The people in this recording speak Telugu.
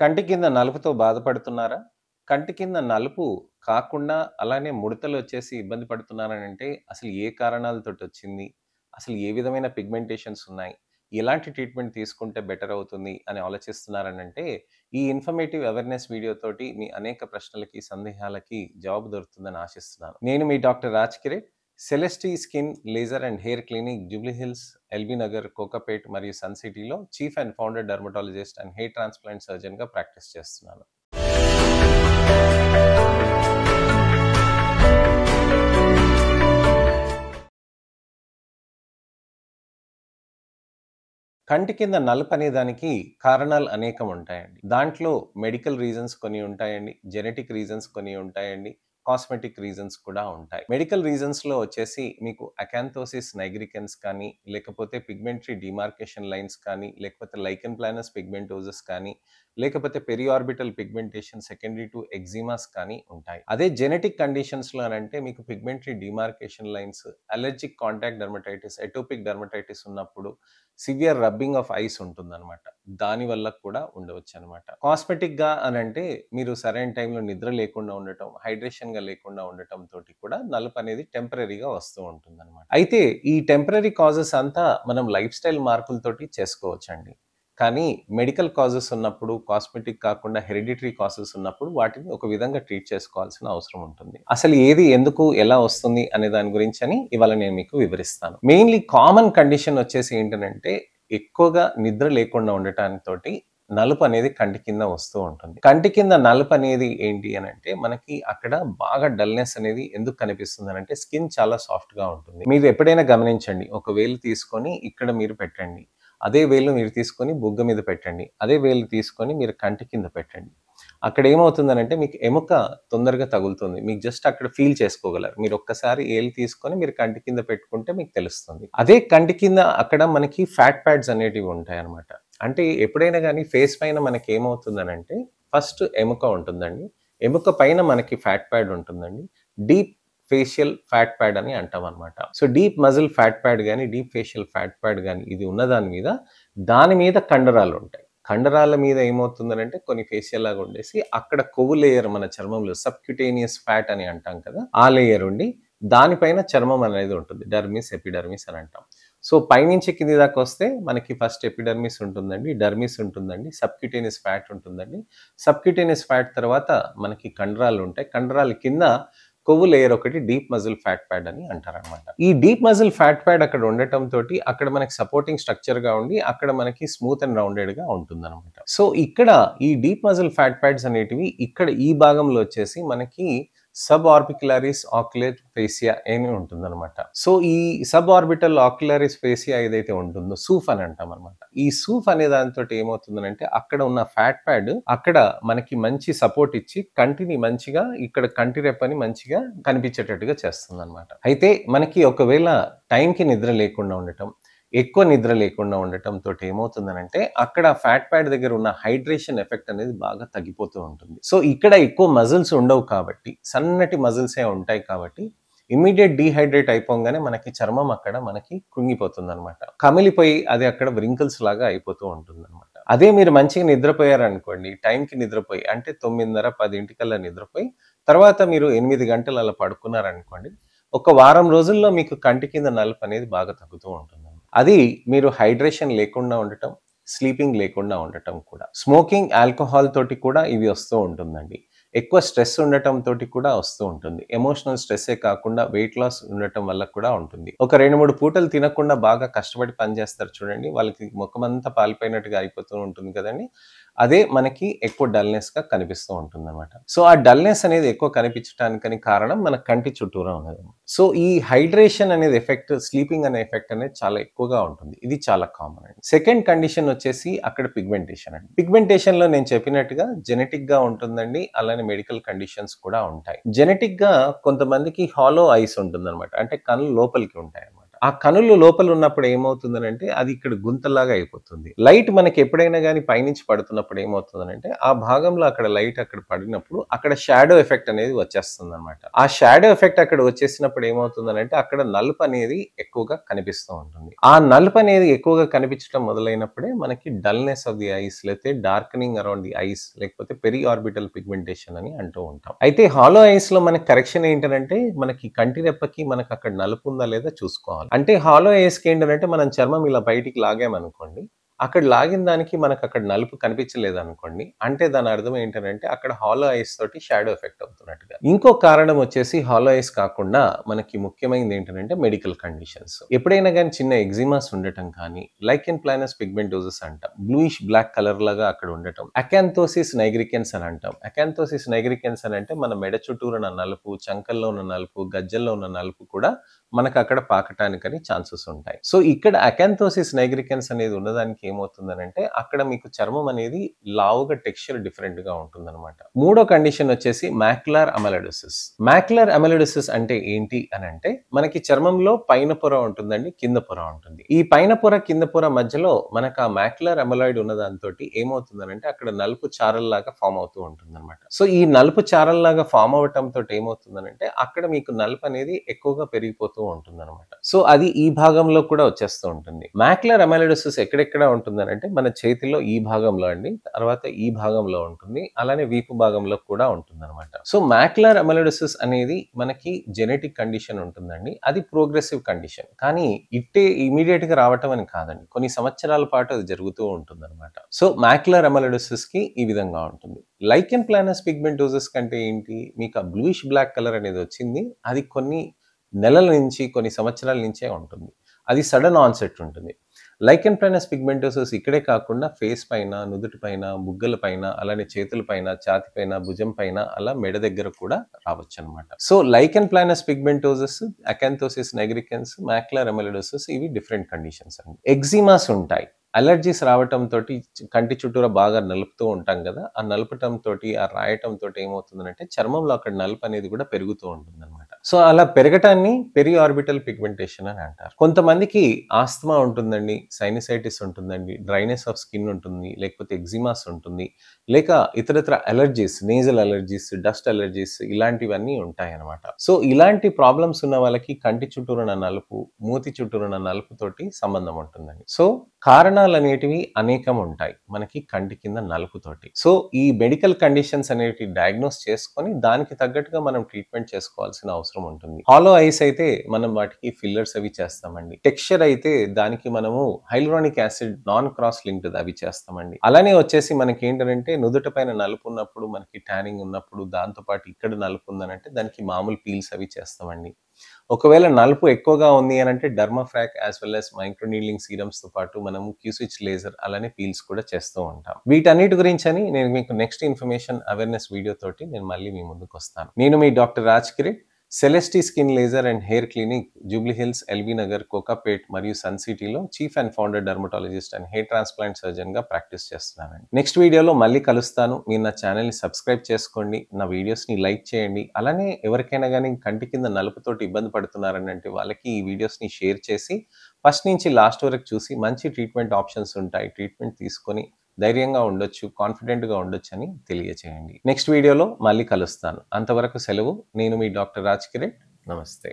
కంటి కింద నలుపుతో బాధపడుతున్నారా? కంటి కింద నలుపు కాకుండా అలానే ముడతలొచ్చేసి ఇబ్బంది పడుతున్నారనంటే అసలు ఏ కారణాలతోటొచ్చింది? అసలు ఏ విధమైన పిగ్మెంటేషన్స్ ఉన్నాయి? ఎలాంటి ట్రీట్మెంట్ తీసుకుంటే బెటర్ అవుతుంది అని ఆలోచిస్తున్నారనంటే, ఈ ఇన్ఫర్మేటివ్ అవేర్‌నెస్ వీడియోతోటి మీ అనేక ప్రశ్నలకి, సందేహాలకి జవాబు దొరుకుతుందని ఆశిస్తున్నాను. నేను మీ doctor Raj Kireet. Celestee skin, laser and hair clinic, Jubilee Hills, LB Nagar, Kokapet మరియు సన్ సిటీలో chief and founder dermatologist and hair transplant సర్జన్‌గా ప్రాక్టీస్ చేస్తున్నాను. కంటి కింద నలుపనే దానికి కారణాలు అనేకం ఉంటాయండి. దాంట్లో మెడికల్ రీజన్స్ కొన్ని ఉంటాయండి. జెనెటిక్ రీజన్స్ కొన్ని ఉంటాయండి. కాస్మెటిక్ రీజన్స్ కూడా ఉంటాయి. మెడికల్ రీజన్స్‌లో వచ్చేసి మీకు అకాంతోసిస్ నైగ్రికెన్స్ కానీ, లేకపోతే పిగ్మెంటరీ డిమార్కేషన్ లైన్స్ కానీ, లేకపోతే లైకెన్ ప్లానస్ పిగ్మెంటోసస్ కానీ, లేకపోతే పెరిఆర్బిటల్ పిగ్మెంటేషన్ సెకండరీ టు ఎగ్జిమాస్ కానీ ఉంటాయి. అదే జెనెటిక్ కండిషన్స్‌లో అనంటే మీకు pigmentary demarcation lines, allergic contact dermatitis, atopic dermatitis ఉన్నప్పుడు సివియర్ రబ్బింగ్ ఆఫ్ ఐస్ ఉంటుందన్నమాట. దాని వల్ల కూడా ఉండవచ్చనమాట. కాస్మెటిక్‌గా అనంటే మీరు సరైన టైంలో నిద్ర లేకుండా ఉండటం, హైడ్రేషన్‌గా లేకుండా ఉండటం తోటి కూడా నలుపనేది టెంపరరీగా వస్తూ ఉంటుందన్నమాట. అయితే ఈ టెంపరరీ కాజెస్ అంతా మనం లైఫ్ స్టైల్ మార్పులతోటి చేసుకోవచ్చండి. కానీ మెడికల్ కాజెస్ ఉన్నప్పుడు, కాస్మెటిక్ కాకుండా హెరిడిటరీ కాజెస్ ఉన్నప్పుడు వాటిని ఒక విధంగా ట్రీట్ చేసుకోవాల్సిన అవసరం ఉంటుంది. అసలు ఏది ఎందుకు ఎలా వస్తుంది అనే దాని గురించని ఇవాళ నేను మీకు వివరిస్తాను. మెయిన్‌లీ కామన్ కండిషన్ వచ్చేసి ఏంటనంటే ఎక్కువగా నిద్ర లేకుండా ఉండటానితోటి నలుపు అనేది కంటి కింద వస్తూ ఉంటుంది. కంటి కింద నలుపు అనేది ఏంటి అనంటే మనకి అక్కడ బాగా డల్‌నెస్ అనేది ఎందుకు కనిపిస్తుందనంటే స్కిన్ చాలా సాఫ్ట్‌గా ఉంటుంది. మీరు ఎప్పుడైనా గమనించండి. ఒక వేలు తీసుకొని ఇక్కడ మీరు పెట్టండి. అదే వేలు మీరు తీసుకొని బుగ్గ మీద పెట్టండి. అదే వేలు తీసుకొని మీరు కంటి కింద పెట్టండి. అక్కడ ఏమవుతుందనంటే మీకు ఎముక తొందరగా తగులుతుంది. మీకు జస్ట్ అక్కడ ఫీల్ చేసుకోగలరు. మీరు ఒక్కసారి ఏలు తీసుకొని మీరు కంటి కింద పెట్టుకుంటే మీకు తెలుస్తుంది. అదే కంటి కింద అక్కడ మనకి ఫ్యాట్ ప్యాడ్స్ అనేటివి ఉంటాయన్నమాట. అంటే ఎప్పుడైనా గానీ ఫేస్ పైన మనకి ఏమవుతుందనంటే ఫస్ట్ ఎముక ఉంటుందండి. ఎముక పైన మనకి ఫ్యాట్ ప్యాడ్ ఉంటుందండి. డీప్ ఫేషియల్ ఫ్యాట్ ప్యాడ్ అని అంటామన్నమాట. So deep muscle fat pad గాని, డీప్ ఫేషియల్ ఫ్యాట్ ప్యాడ్ గాని ఇది ఉన్న దాని మీద కండరాలు ఉంటాయి. కండరాల మీద ఏమవుతుందనంటే కొన్ని ఫేషియల్ లాగా ఉండేసి అక్కడ కొవ్వు లేయర్ మన చర్మంలో సబ్క్యూటేనియస్ ఫ్యాట్ అని అంటాం కదా, ఆ లేయర్ ఉండి దానిపైన చర్మం అనేది ఉంటుంది. డర్మిస్, ఎపిడర్మిస్ అని అంటాం. సో పైనుంచి కింది దాకా వస్తే మనకి ఫస్ట్ ఎపిడర్మిస్ ఉంటుందండి, డర్మిస్ ఉంటుందండి, సబ్క్యూటేనియస్ ఫ్యాట్ ఉంటుందండి. సబ్క్యూటేనియస్ ఫ్యాట్ తర్వాత మనకి కండరాలు ఉంటాయి. కండరాల కింద కొవ్వు లేయర్ ఒకటి డీప్ మజిల్ ఫ్యాట్ ప్యాడ్ అని అంటారనమాట. ఈ డీప్ మజిల్ ఫ్యాట్ ప్యాడ్ అక్కడ ఉండటం తోటి అక్కడ మనకి సపోర్టింగ్ స్ట్రక్చర్ గా ఉండి అక్కడ మనకి స్మూత్ అండ్ రౌండెడ్ గా ఉంటుందన్నమాట. సో ఇక్కడ ఈ డీప్ మజిల్ ఫ్యాట్ ప్యాడ్స్ అనేటివి ఇక్కడ ఈ భాగంలో వచ్చేసి మనకి సబ్ ఆర్బిక్యులారిస్ ఆక్యులర్ ఫేసియా అని ఉంటుందన్నమాట. సో ఈ సబ్ ఆర్బిటల్ ఆక్యులారిస్ ఫేసియా ఏదైతే ఉంటుందో సూఫ్ అని అంటాం అనమాట. ఈ సూఫ్ అనే దానితో ఏమవుతుందంటే అక్కడ ఉన్న ఫ్యాట్ ప్యాడ్ అక్కడ మనకి మంచి సపోర్ట్ ఇచ్చి కంటిని మంచిగా ఇక్కడ కంటి రెప్పని మంచిగా కనిపించేటట్టుగా చేస్తుంది అనమాట. అయితే మనకి ఒకవేళ టైంకి నిద్ర లేకుండా ఉండటం, ఎక్కువ నిద్ర లేకుండా ఉండటం తోటి ఏమవుతుందనంటే అక్కడ ఫ్యాట్ ప్యాడ్ దగ్గర ఉన్న హైడ్రేషన్ ఎఫెక్ట్ అనేది బాగా తగ్గిపోతూ ఉంటుంది. సో ఇక్కడ ఎక్కువ మజిల్స్ ఉండవు కాబట్టి, సన్నటి మజిల్సే ఉంటాయి కాబట్టి ఇమ్మీడియట్ డీహైడ్రేట్ అయిపోగానే మనకి చర్మం అక్కడ మనకి కృంగిపోతుంది అనమాట. కమిలిపోయి అది అక్కడ వ్రింకిల్స్ లాగా అయిపోతూ ఉంటుంది అనమాట. అదే మీరు మంచిగా నిద్రపోయారనుకోండి, టైంకి నిద్రపోయి అంటే 9:30, 10 నిద్రపోయి తర్వాత మీరు 8 గంటలు అలా పడుకున్నారనుకోండి, ఒక వారం రోజుల్లో మీకు కంటి కింద నలుపు అనేది బాగా తగ్గుతూ ఉంటుంది. అది మీరు హైడ్రేషన్ లేకుండా ఉండటం, స్లీపింగ్ లేకుండా ఉండటం కూడా. స్మోకింగ్, ఆల్కహాల్ తోటి కూడా ఇవి వస్తూ ఉంటుందండి. ఎక్కువ స్ట్రెస్ ఉండటం తోటి కూడా వస్తూ ఉంటుంది. ఎమోషనల్ స్ట్రెస్సే కాకుండా వెయిట్ లాస్ ఉండటం వల్ల కూడా ఉంటుంది. ఒక 2-3 పూటలు తినకుండా బాగా కష్టపడి పని చేస్తారు చూడండి, వాళ్ళకి ముఖమంతా పాలిపోయినట్టుగా అయిపోతూ ఉంటుంది కదండి. అదే మనకి ఎక్కువ డల్నెస్ గా కనిపిస్తూ ఉంటుంది అనమాట. సో ఆ డల్నెస్ అనేది ఎక్కువ కనిపించడానికి కారణం మన కంటి చుట్టూరా ఉన్నది. సో ఈ హైడ్రేషన్ అనేది ఎఫెక్ట్, స్లీపింగ్ అనే ఎఫెక్ట్ అనేది చాలా ఎక్కువగా ఉంటుంది. ఇది చాలా కామన్ అండి. సెకండ్ కండిషన్ వచ్చేసి అక్కడ పిగ్మెంటేషన్ అండి. పిగ్మెంటేషన్ లో నేను చెప్పినట్టుగా జెనెటిక్ గా ఉంటుందండి, అలానే మెడికల్ కండిషన్స్ కూడా ఉంటాయి. జెనెటిక్ గా కొంతమందికి హాలో ఐస్ ఉంటుంది అనమాట. అంటే కళ్ళు లోపలికి ఉంటాయి అనమాట. ఆ కనులు లోపల ఉన్నప్పుడు ఏమవుతుందనంటే అది ఇక్కడ గుంతలాగా అయిపోతుంది. లైట్ మనకి ఎప్పుడైనా గాని పైనుంచి పడుతున్నప్పుడు ఏమవుతుందనంటే ఆ భాగంలో అక్కడ లైట్ అక్కడ పడినప్పుడు అక్కడ షాడో ఎఫెక్ట్ అనేది వచ్చేస్తుందన్నమాట. ఆ షాడో ఎఫెక్ట్ అక్కడ వచ్చేసినప్పుడు ఏమవుతుందనంటే అక్కడ నలుపు అనేది ఎక్కువగా కనిపిస్తూ ఉంటుంది. ఆ నలుపు అనేది ఎక్కువగా కనిపించడం మొదలైనప్పుడే మనకి డల్‌నెస్ ఆఫ్ ది ఐస్ లేకపోతే డార్కెనింగ్ అరౌండ్ ది ఐస్ లేకపోతే పెరి ఆర్బిటల్ పిగ్మెంటేషన్ అని అంటూ ఉంటాం. అయితే హాలో ఐస్‌లో మనకి కరెక్షన్ ఏంటనంటే మనకి కంటి రెప్పకి మనకు అక్కడ నలుపు ఉందా లేదా చూసుకోవాలి. అంటే హాలో ఐస్‌కి ఏంటనంటే మనం చర్మం ఇలా బయటికి లాగామనుకోండి, అక్కడ లాగిన దానికి మనకు అక్కడ నలుపు కనిపించలేదనుకోండి, అంటే దాని అర్థం ఏంటనంటే అక్కడ హాలో ఐస్ తోటి షాడో ఎఫెక్ట్ అవుతున్నట్టుగా. ఇంకో కారణం వచ్చేసి హాలో ఐస్ కాకుండా మనకి ముఖ్యమైనది ఏంటనంటే మెడికల్ కండిషన్స్. ఎప్పుడైనా గాని చిన్న ఎగ్జిమాస్ ఉండటం కానీ, లైకెన్ ప్లానస్ పిగ్మెంటోసిస్ అంటాం. బ్లూయిష్ బ్లాక్ కలర్ లాగా అక్కడ ఉండటం. అకాంతోసిస్ నైగ్రికెన్స్ అని అంటాం. అకాంతోసిస్ నైగ్రికెన్స్ అని అంటే మన మెడ చుట్టూరు ఉన్న నలుపు, చంకల్లో ఉన్న నలుపు, గజ్జల్లో ఉన్న నలుపు కూడా మనకు అక్కడ పాకటానికని ఛాన్సెస్ ఉంటాయి. సో ఇక్కడ అకాంతోసిస్ నైగ్రికెన్స్ అనేది ఉన్నదానికి ఏమవుతుందనంటే అక్కడ మీకు చర్మం అనేది లావుగా టెక్స్చర్ డిఫరెంట్ గా ఉంటుందన్నమాట. మూడో కండిషన్ వచ్చేసి మాక్యులర్ అమెలోడోసిస్. మాక్యులర్ అమెలోడోసిస్ అంటే ఏంటి అని అంటే మనకి చర్మంలో పైన పొర ఉంటుందండి, కింద పొర ఉంటుంది. ఈ పైన పొర కింద పొర మధ్యలో మనకు ఆ మాక్యులర్ అమెలాయిడ్ ఉన్న దాంతో ఏమవుతుందనంటే అక్కడ నలుపు చారల్లాగా ఫామ్ అవుతూ ఉంటుంది అనమాట. సో ఈ నలుపు చారల్లాగా ఫామ్ అవటంతో ఏమవుతుందనంటే అక్కడ మీకు నలుపు అనేది ఎక్కువగా పెరిగిపోతూ ఉంటుందన్నమాట. సో అది ఈ భాగంలో కూడా వచ్చేస్తూ ఉంటుంది. మాక్యులర్ అమెలోడోసిస్ ఎక్కడెక్కడ ఉంటుందనంటే మన చేతిలో ఈ భాగంలో అండి, తర్వాత ఈ భాగంలో ఉంటుంది, అలానే వీపు భాగంలో కూడా ఉంటుందన్నమాట. సో మాక్యులర్ అమెలోడోసిస్ అనేది మనకి జెనెటిక్ కండిషన్ ఉంటుందండి. అది ప్రోగ్రెసివ్ కండిషన్. కానీ ఇట్టే ఇమీడియట్ గా రావటం అని కాదండి, కొన్ని సంవత్సరాల పాటు అది జరుగుతూ ఉంటుందన్నమాట. సో మాక్యులర్ అమెలోడోసిస్ కి ఈ విధంగా ఉంటుంది. లైకెన్ ప్లానస్ పిగ్మెంటోసిస్ కంటే ఏంటి, మీకు ఆ బ్లూయిష్ బ్లాక్ కలర్ అనేది వచ్చింది, అది కొన్ని నెలల నుంచి కొన్ని సంవత్సరాల నుంచే ఉంటుంది. అది సడన్ ఆన్సెట్ ఉంటుంది. లైకెన్ ప్లానస్ పిగ్మెంటోసిస్ ఇక్కడే కాకుండా ఫేస్ పైన, నుదుటి పైన, బుగ్గల పైన, అలానే చేతుల పైన, ఛాతి పైన, భుజం పైన, అలా మెడ దగ్గర కూడా రావచ్చు అనమాట. So lichen planus pigmentosus, acanthosis nigricans, macular amyloidosis ఇవి డిఫరెంట్ కండిషన్స్ అండి. ఎగ్జిమాస్ ఉంటాయి. అలర్జీస్ రావటం తోటి కంటి చుట్టూరా బాగా నలుపుతూ ఉంటాం కదా, ఆ నలుపటం తోటి ఆ రాయటం తోటి ఏమవుతుందంటే చర్మంలో అక్కడ నలుపు అనేది కూడా పెరుగుతూ ఉంటుంది అనమాట. సో అలా పెరగటాన్ని పెరి ఆర్బిటల్ పిగ్మెంటేషన్ అని అంటారు. కొంతమందికి ఆస్తమా ఉంటుందండి, సైనసైటిస్ ఉంటుందండి, డ్రైనెస్ ఆఫ్ స్కిన్ ఉంటుంది, లేకపోతే ఎగ్జిమాస్ ఉంటుంది, లేక ఇతరత్ర allergies, nasal allergies, dust allergies ఇలాంటివన్నీ ఉంటాయి అనమాట. సో ఇలాంటి ప్రాబ్లమ్స్ ఉన్న వాళ్ళకి కంటి చుట్టూరున్న నలుపు, మూతి చుట్టూరున్న నలుపు తోటి సంబంధం ఉంటుందండి. సో కారణాలు అనేటివి అనేకం ఉంటాయి మనకి కంటి కింద నలుపుతోటి. సో ఈ మెడికల్ కండిషన్స్ అనేవి డయాగ్నోస్ చేసుకొని దానికి తగ్గట్టుగా మనం ట్రీట్మెంట్ చేసుకోవాల్సిన అవసరం ఉంటుంది. హాలో ఐస్ అయితే మనం వాటికి ఫిల్లర్స్ అవి చేస్తామండి. టెక్స్చర్ అయితే దానికి మనము hyaluronic acid non cross linked అవి చేస్తామండి. అలానే వచ్చేసి మనకి ఏంటంటే నుదుట పైన నలుపు ఉన్నప్పుడు, మనకి ట్యానింగ్ ఉన్నప్పుడు, దాంతో పాటు ఇక్కడ నలుపు ఉందనంటే దానికి మామూలు పీల్స్ అవి చేస్తామండి. ఒకవేళ నలుపు ఎక్కువగా ఉంది అని అంటే dermafrac as well as micro needling serums తో పాటు మనము క్యూస్విచ్ లేజర్ అలానే పీల్స్ కూడా చేస్తూ ఉంటాం. వీటన్నిటి గురించి అని నేను మీకు నెక్స్ట్ ఇన్ఫర్మేషన్ అవేర్నెస్ వీడియో తోటి నేను మళ్ళీ మీ ముందుకు వస్తాను. నేను మీ doctor Raj Kireet, Celestee skin laser and hair clinic, Jubilee Hills, LB Nagar, Kokapet మరియు సన్ సిటీలో chief and founder dermatologist and hair transplant surgeon గా ప్రాక్టీస్ చేస్తున్నానండి. నెక్స్ట్ వీడియోలో మళ్ళీ కలుస్తాను. మీరు నా ఛానల్ ని సబ్స్క్రైబ్ చేసుకోండి, నా వీడియోస్ ని లైక్ చేయండి. అలానే ఎవరికైనా కానీ కంటి కింద నలుపుతోటి ఇబ్బంది పడుతున్నారని అంటే వాళ్ళకి ఈ వీడియోస్ ని షేర్ చేసి ఫస్ట్ నుంచి లాస్ట్ వరకు చూసి మంచి ట్రీట్మెంట్ ఆప్షన్స్ ఉంటాయి, ట్రీట్మెంట్ తీసుకొని ధైర్యంగా ఉండొచ్చు, కాన్ఫిడెంట్గా ఉండొచ్చు అని తెలియచేయండి. నెక్స్ట్ వీడియోలో మళ్ళీ కలుస్తాను. అంతవరకు సెలవు. నేను మీ డాక్టర్ రాజ్ కిరీట్. నమస్తే.